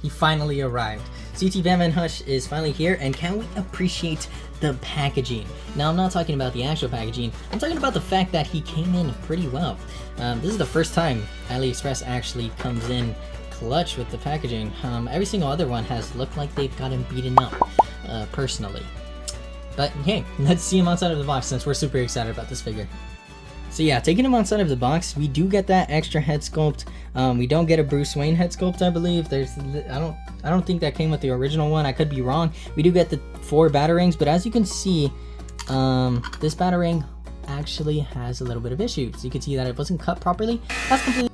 he finally arrived. CT Batman Hush is finally here, and can we appreciate the packaging? Now, I'm not talking about the actual packaging, I'm talking about the fact that he came in pretty well. This is the first time AliExpress actually comes in clutch with the packaging. Every single other one has looked like they've gotten beaten up, personally. But hey, let's see him outside of the box since we're super excited about this figure. So yeah, taking him outside of the box, we do get that extra head sculpt. We don't get a Bruce Wayne head sculpt, I believe. I don't think that came with the original one. I could be wrong. We do get the 4 Batarangs, but as you can see, this Batarang actually has a little bit of issues. You can see that it wasn't cut properly. That's completely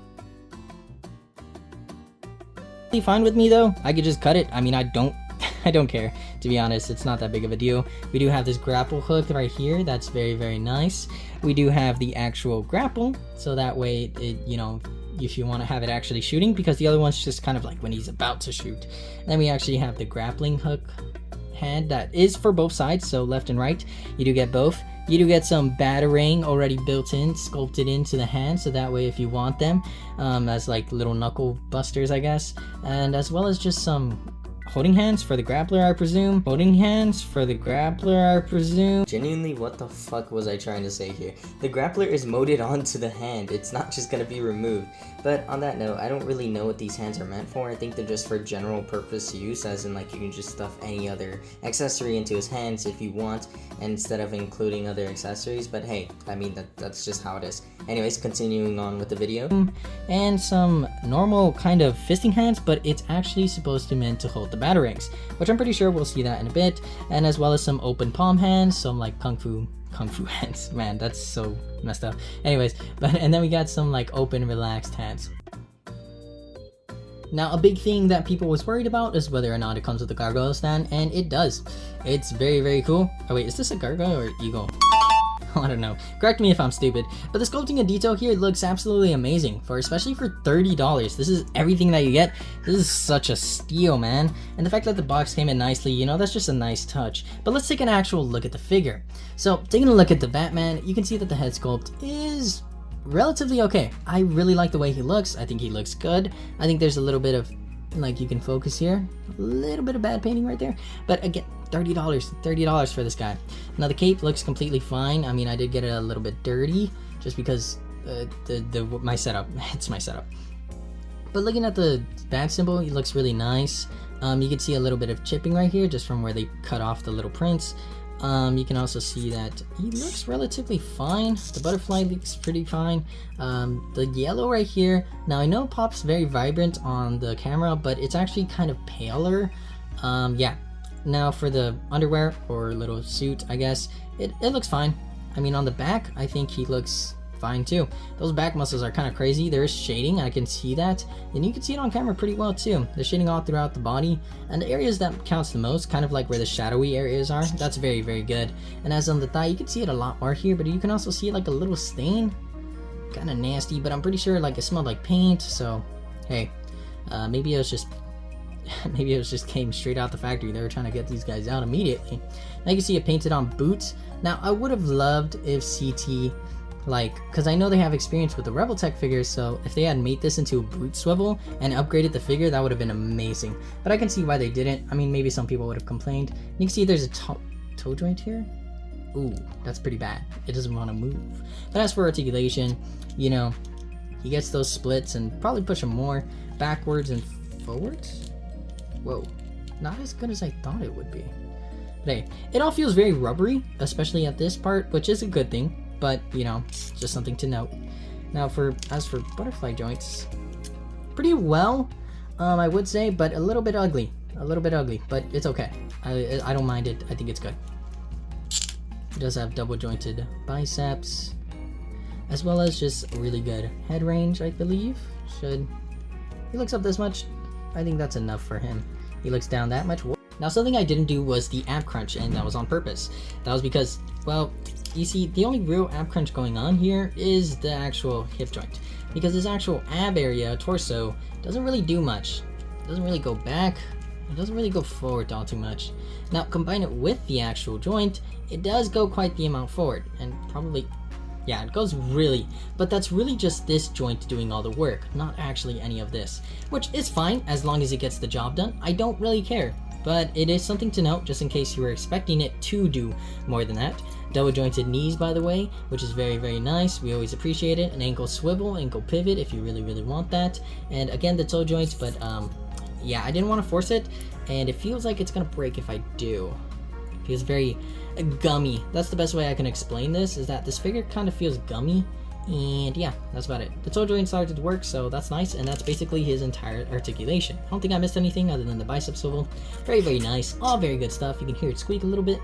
fine with me though. I could just cut it. I mean, I don't care, to be honest. It's not that big of a deal. We do have this grapple hook right here. That's very, very nice. We do have the actual grapple, so that way, you know, if you want to have it actually shooting, because the other one's just kind of like when he's about to shoot. And then we actually have the grappling hook hand that is for both sides, so left and right. You do get both. You do get some Batarang already built in, sculpted into the hand, so that way if you want them, as like little knuckle busters, I guess. And as well as just some holding hands for the grappler, I presume. Holding hands for the grappler, I presume. Genuinely, what the fuck was I trying to say here? The grappler is molded onto the hand. It's not just gonna be removed. But on that note, I don't really know what these hands are meant for. I think they're just for general purpose use, as in like you can just stuff any other accessory into his hands if you want, and instead of including other accessories. But hey, I mean, that's just how it is. Anyways, continuing on with the video. And some normal kind of fisting hands, but it's actually supposed to meant to hold the Batarangs, which I'm pretty sure we'll see that in a bit. And as well as some open palm hands, some like kung fu hands. Man, that's so messed up. Anyways, and then we got some like open, relaxed hands. Now, a big thing that people was worried about is whether or not it comes with a gargoyle stand, and it does. It's very, very cool. Oh wait, is this a gargoyle or eagle? I don't know. Correct me if I'm stupid, but the sculpting and detail here looks absolutely amazing, especially for $30. This is everything that you get. This is such a steal, man. And the fact that the box came in nicely, you know, that's just a nice touch. But let's take an actual look at the figure. So, taking a look at the Batman, you can see that the head sculpt is relatively okay. I really like the way he looks. I think he looks good. I think there's a little bit of, like, you can focus here, a little bit of bad painting right there, but again, $30 for this guy. Now the cape looks completely fine. I mean, I did get it a little bit dirty just because my setup, it's my setup. But looking at the bat symbol, it looks really nice. You can see a little bit of chipping right here just from where they cut off the little prints. You can also see that he looks relatively fine. The butterfly looks pretty fine. The yellow right here, now I know Pop's very vibrant on the camera, but it's actually kind of paler. Yeah. Now for the underwear or little suit, I guess, it looks fine. I mean, on the back, I think he looks fine too. Those back muscles are kind of crazy. There is shading, I can see that, and you can see it on camera pretty well too. There's shading all throughout the body, and the areas that counts the most, kind of like where the shadowy areas are, that's very, very good. And as on the thigh, you can see it a lot more here, but you can also see like a little stain. Kind of nasty, but I'm pretty sure like it smelled like paint, so hey, maybe it was just came straight out the factory. They were trying to get these guys out immediately. Now you can see it painted on boots. Now I would have loved if CT, like, because I know they have experience with the Rebel Tech figures, so if they had made this into a boot swivel and upgraded the figure, that would have been amazing. But I can see why they didn't. I mean, maybe some people would have complained. You can see there's a toe joint here. Ooh, that's pretty bad. It doesn't want to move. But as for articulation, you know, he gets those splits and probably push him more backwards and forwards. Whoa, not as good as I thought it would be. But hey, it all feels very rubbery, especially at this part, which is a good thing, but you know, just something to note. Now as for butterfly joints, pretty well, I would say, but a little bit ugly, but it's okay. I don't mind it. I think it's good. It does have double jointed biceps, as well as just really good head range, I believe. He looks up this much, I think that's enough for him. He looks down that much. Now something I didn't do was the ab crunch, and that was on purpose. That was because, well, you see, the only real ab crunch going on here is the actual hip joint, because this actual ab area, torso, doesn't really do much. It doesn't really go back, it doesn't really go forward all too much. Now combine it with the actual joint, it does go quite the amount forward, and probably Yeah, it goes really, but that's really just this joint doing all the work, not actually any of this. Which is fine, as long as it gets the job done. I don't really care. But it is something to note, just in case you were expecting it to do more than that. Double jointed knees, by the way, which is very, very nice. We always appreciate it. An ankle swivel, ankle pivot, if you really, really want that. And again, the toe joints, but yeah, I didn't want to force it. And it feels like it's going to break if I do. It feels very gummy. That's the best way I can explain this, is that this figure kind of feels gummy. And yeah, that's about it. The toe joint started to work, so that's nice, and that's basically his entire articulation. I don't think I missed anything other than the bicep swivel. Very, very nice. All very good stuff. You can hear it squeak a little bit.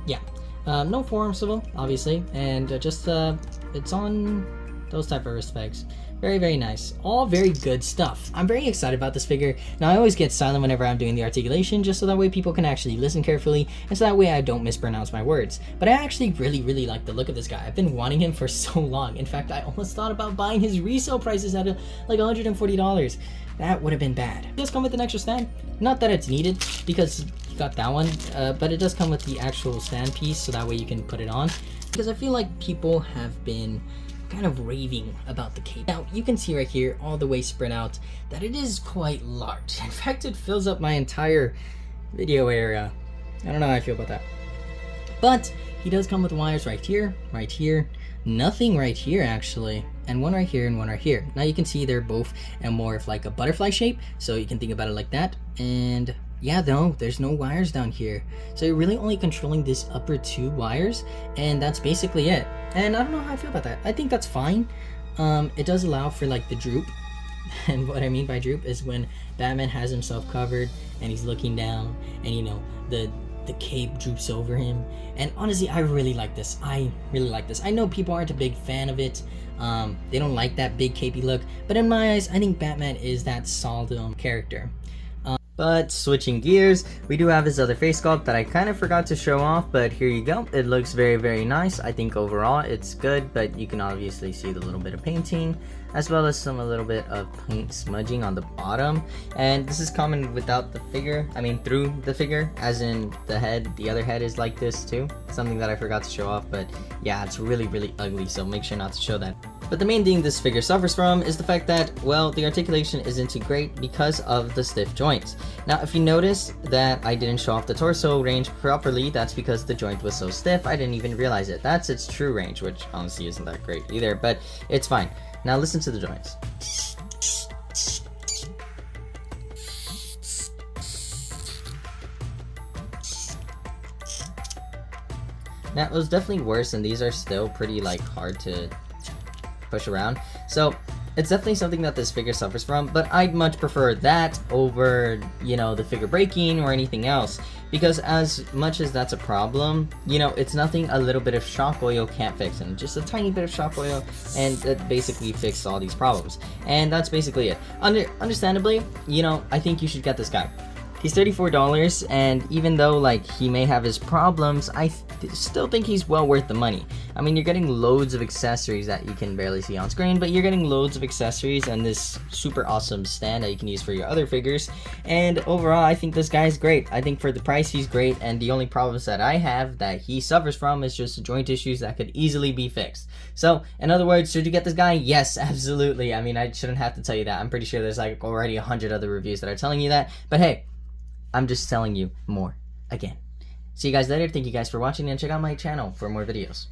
Yeah. No forearm swivel, obviously, and just it's on those type of respects. Very, very nice. All very good stuff. I'm very excited about this figure. Now, I always get silent whenever I'm doing the articulation, just so that way people can actually listen carefully, and so that way I don't mispronounce my words. But I actually really, really like the look of this guy. I've been wanting him for so long. In fact, I almost thought about buying his resale prices at like $140. That would have been bad. It does come with an extra stand. Not that it's needed, because you got that one, but it does come with the actual stand piece, so that way you can put it on. Because I feel like people have been kind of raving about the cape. Now, you can see right here, all the way spread out, that it is quite large. In fact, it fills up my entire video area. I don't know how I feel about that. But he does come with wires right here, nothing right here actually, and one right here and one right here. Now you can see they're both more of like a butterfly shape, so you can think about it like that. And yeah, no, there's no wires down here. So you're really only controlling this upper two wires, and that's basically it. And I don't know how I feel about that. I think that's fine. It does allow for like the droop. And what I mean by droop is when Batman has himself covered and he's looking down, and you know, the cape droops over him. And honestly, I really like this. I really like this. I know people aren't a big fan of it. They don't like that big capey look. But in my eyes, I think Batman is that solid character. But switching gears, we do have his other face sculpt that I kind of forgot to show off, but here you go. It looks very, very nice. I think overall it's good, but you can obviously see the little bit of painting, as well as a little bit of paint smudging on the bottom. And this is common without the figure, through the figure, as in the head. The other head is like this too. Something that I forgot to show off, but yeah, it's really, really ugly, so make sure not to show that. But the main thing this figure suffers from is the fact that, well, the articulation isn't too great because of the stiff joints. Now, if you notice that I didn't show off the torso range properly, that's because the joint was so stiff, I didn't even realize it. That's its true range, which honestly isn't that great either, but it's fine. Now listen to the joints. Now, it was definitely worse, and these are still pretty, like, hard to push around. So it's definitely something that this figure suffers from, but I'd much prefer that over, you know, the figure breaking or anything else, because as much as that's a problem, you know, it's nothing a little bit of shock oil can't fix, and just a tiny bit of shock oil, and that basically fixed all these problems. And that's basically it. Understandably, you know, I think you should get this guy. He's $34, and even though, like, he may have his problems, I still think he's well worth the money. I mean, you're getting loads of accessories that you can barely see on screen, but you're getting loads of accessories and this super awesome stand that you can use for your other figures. And overall, I think this guy's great. I think for the price, he's great, and the only problems that I have that he suffers from is just joint issues that could easily be fixed. So, in other words, should you get this guy? Yes, absolutely. I mean, I shouldn't have to tell you that. I'm pretty sure there's, like, already 100 other reviews that are telling you that, but hey, I'm just telling you more again. See you guys later. Thank you guys for watching, and check out my channel for more videos.